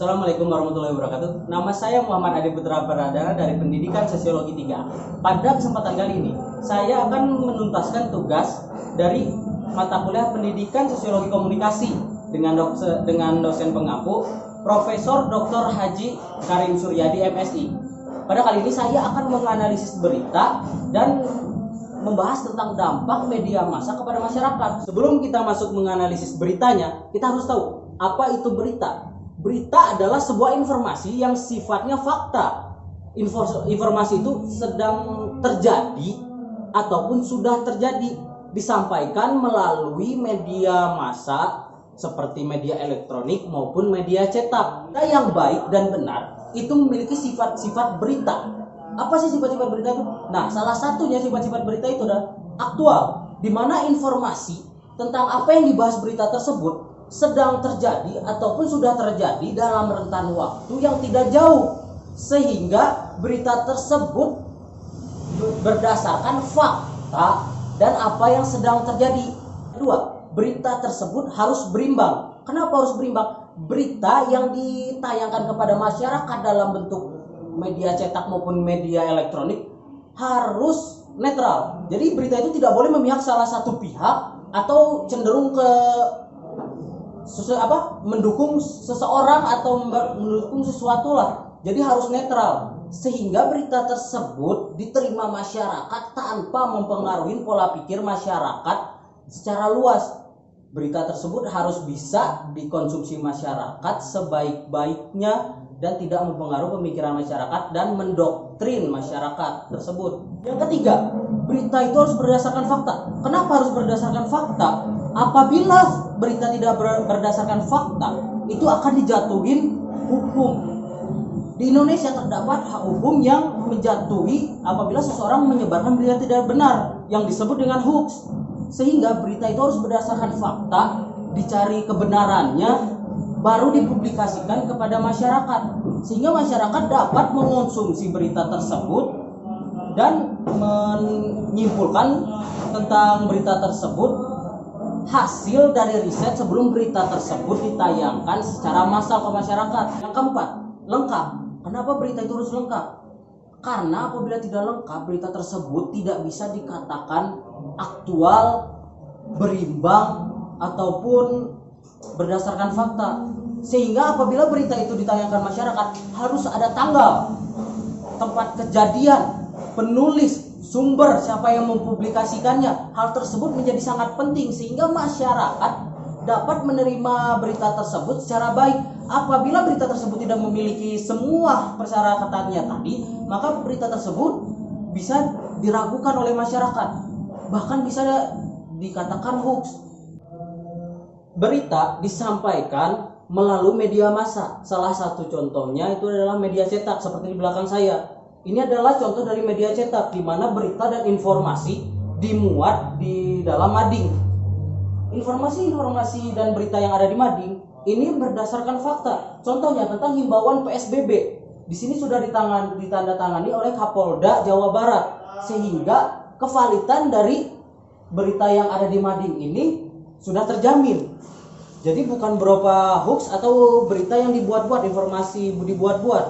Assalamualaikum warahmatullahi wabarakatuh. Nama saya Muhammad Adi Putra Pradana dari Pendidikan Sosiologi 3. Pada kesempatan kali ini, saya akan menuntaskan tugas dari mata kuliah Pendidikan Sosiologi Komunikasi dengan dosen pengampu Profesor Dr. Haji Karim Suryadi MSI. Pada kali ini saya akan menganalisis berita dan membahas tentang dampak media massa kepada masyarakat. Sebelum kita masuk menganalisis beritanya, kita harus tahu apa itu berita. Berita adalah sebuah informasi yang sifatnya fakta. Informasi itu sedang terjadi ataupun sudah terjadi, disampaikan melalui media massa seperti media elektronik maupun media cetak. Nah, yang baik dan benar itu memiliki sifat-sifat berita. Apa sih sifat-sifat berita itu? Nah, salah satunya sifat-sifat berita itu adalah aktual, di mana informasi tentang apa yang dibahas berita tersebut sedang terjadi ataupun sudah terjadi dalam rentan waktu yang tidak jauh, sehingga berita tersebut berdasarkan fakta dan apa yang sedang terjadi. Kedua, berita tersebut harus berimbang. Kenapa harus berimbang? Berita yang ditayangkan kepada masyarakat dalam bentuk media cetak maupun media elektronik harus netral. Jadi berita itu tidak boleh memihak salah satu pihak atau cenderung ke mendukung seseorang atau mendukung sesuatu lah. Jadi harus netral, sehingga berita tersebut diterima masyarakat tanpa mempengaruhi pola pikir masyarakat secara luas. Berita tersebut harus bisa dikonsumsi masyarakat sebaik-baiknya dan tidak mempengaruhi pemikiran masyarakat dan mendoktrin masyarakat tersebut. Yang ketiga, berita itu harus berdasarkan fakta. Kenapa harus berdasarkan fakta? Apabila berita tidak berdasarkan fakta, itu akan dijatuhin hukum. Di Indonesia terdapat hak hukum yang menjatuhi apabila seseorang menyebarkan berita tidak benar yang disebut dengan hoax. Sehingga berita itu harus berdasarkan fakta, dicari kebenarannya, baru dipublikasikan kepada masyarakat, sehingga masyarakat dapat mengonsumsi berita tersebut dan menyimpulkan tentang berita tersebut hasil dari riset sebelum berita tersebut ditayangkan secara massal ke masyarakat. Yang keempat, lengkap. Kenapa berita itu harus lengkap? Karena apabila tidak lengkap, berita tersebut tidak bisa dikatakan aktual, berimbang, ataupun berdasarkan fakta. Sehingga apabila berita itu ditayangkan masyarakat, harus ada tanggal, tempat kejadian, penulis, sumber, siapa yang mempublikasikannya. Hal tersebut menjadi sangat penting sehingga masyarakat dapat menerima berita tersebut secara baik. Apabila berita tersebut tidak memiliki semua persyaratannya tadi, maka berita tersebut bisa diragukan oleh masyarakat, bahkan bisa dikatakan hoax. Berita disampaikan melalui media massa. Salah satu contohnya itu adalah media cetak seperti di belakang saya. Ini adalah contoh dari media cetak di mana berita dan informasi dimuat di dalam mading. Informasi dan berita yang ada di mading ini berdasarkan fakta. Contohnya tentang himbauan PSBB. Di sini sudah ditandatangani oleh Kapolda Jawa Barat, sehingga kevalitan dari berita yang ada di mading ini sudah terjamin. Jadi bukan berupa hoax atau berita yang dibuat-buat, informasi dibuat-buat,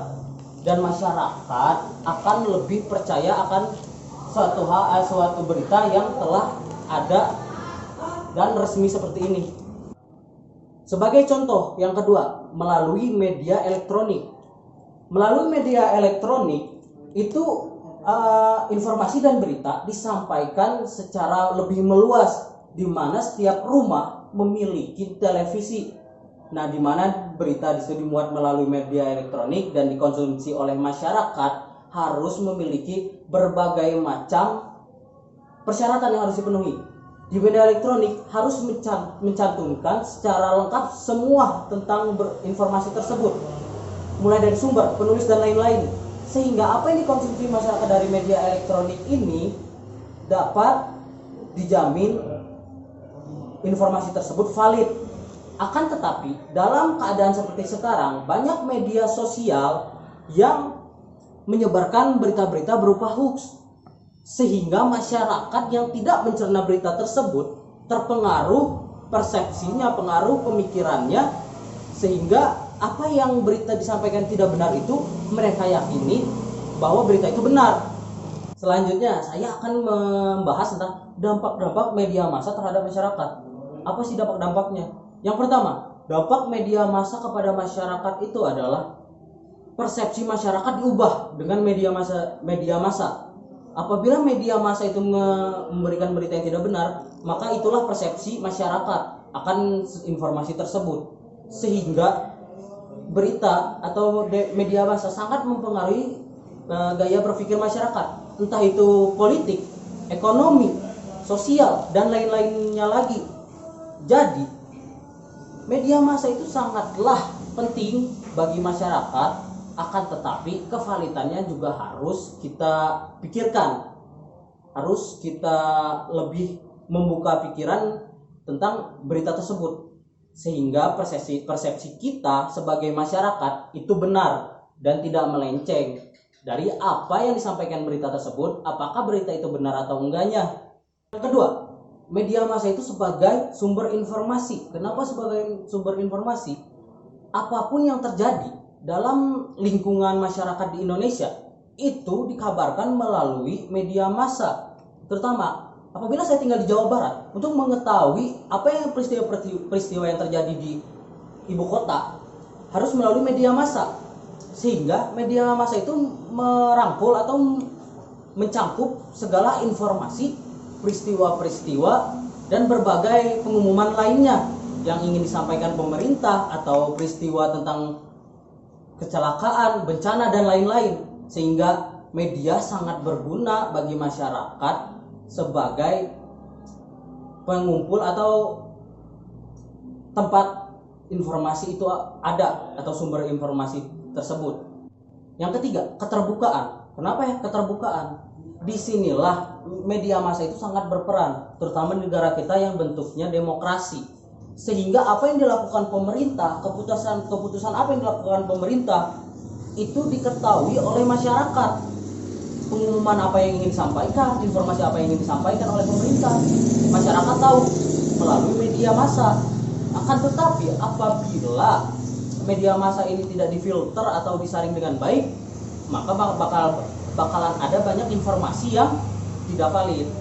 dan masyarakat akan lebih percaya akan suatu berita yang telah ada dan resmi seperti ini. Sebagai contoh yang kedua, melalui media elektronik. Melalui media elektronik itu informasi dan berita disampaikan secara lebih meluas, di mana setiap rumah memiliki televisi. Nah, di mana berita itu dimuat melalui media elektronik dan dikonsumsi oleh masyarakat harus memiliki berbagai macam persyaratan yang harus dipenuhi. Di media elektronik harus mencantumkan secara lengkap semua tentang informasi tersebut, mulai dari sumber, penulis, dan lain-lain. Sehingga apa yang dikonsumsi masyarakat dari media elektronik ini dapat dijamin informasi tersebut valid. Akan tetapi, dalam keadaan seperti sekarang, banyak media sosial yang menyebarkan berita-berita berupa hoax, sehingga masyarakat yang tidak mencerna berita tersebut terpengaruh persepsinya, pengaruh pemikirannya, sehingga apa yang berita disampaikan tidak benar itu mereka yakini bahwa berita itu benar. Selanjutnya saya akan membahas tentang dampak-dampak media massa terhadap masyarakat. Apa sih dampak-dampaknya? Yang pertama, dampak media massa kepada masyarakat itu adalah persepsi masyarakat diubah dengan media massa. Apabila media massa itu memberikan berita yang tidak benar, maka itulah persepsi masyarakat akan informasi tersebut. Sehingga berita atau media massa sangat mempengaruhi gaya berpikir masyarakat, entah itu politik, ekonomi, sosial, dan lain-lainnya lagi. Jadi, media massa itu sangatlah penting bagi masyarakat, akan tetapi kevalitannya juga harus kita pikirkan. Harus kita lebih membuka pikiran tentang berita tersebut, sehingga persepsi kita sebagai masyarakat itu benar dan tidak melenceng dari apa yang disampaikan berita tersebut, apakah berita itu benar atau enggaknya. Yang kedua, media massa itu sebagai sumber informasi. Kenapa sebagai sumber informasi? Apapun yang terjadi dalam lingkungan masyarakat di Indonesia itu dikabarkan melalui media massa. Terutama apabila saya tinggal di Jawa Barat, untuk mengetahui apa yang peristiwa yang terjadi di ibu kota harus melalui media massa. Sehingga media massa itu merangkul atau mencangkup segala informasi, peristiwa-peristiwa, dan berbagai pengumuman lainnya yang ingin disampaikan pemerintah atau peristiwa tentang kecelakaan, bencana, dan lain-lain. Sehingga media sangat berguna bagi masyarakat sebagai pengumpul atau tempat informasi itu ada atau sumber informasi tersebut. Yang ketiga, keterbukaan. Kenapa ya keterbukaan? Disinilah media massa itu sangat berperan, terutama di negara kita yang bentuknya demokrasi. Sehingga apa yang dilakukan pemerintah, keputusan apa yang dilakukan pemerintah itu diketahui oleh masyarakat. Pengumuman apa yang ingin disampaikan, informasi apa yang ingin disampaikan oleh pemerintah, masyarakat tahu melalui media massa. Akan tetapi apabila media massa ini tidak difilter atau disaring dengan baik, maka bakalan ada banyak informasi yang tidak valid.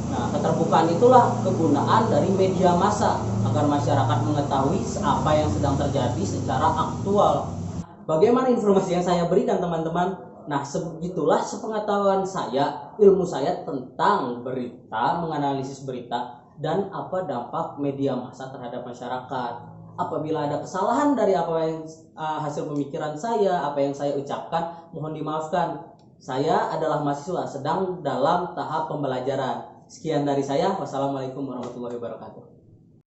Nah, keterbukaan itulah kegunaan dari media massa, agar masyarakat mengetahui apa yang sedang terjadi secara aktual. Bagaimana informasi yang saya berikan, teman-teman? Nah, sebegitulah sepengetahuan saya, ilmu saya tentang berita, menganalisis berita, dan apa dampak media massa terhadap masyarakat. Apabila ada kesalahan dari apa yang hasil pemikiran saya, apa yang saya ucapkan, mohon dimaafkan. Saya adalah mahasiswa sedang dalam tahap pembelajaran. Sekian dari saya. Wassalamualaikum warahmatullahi wabarakatuh.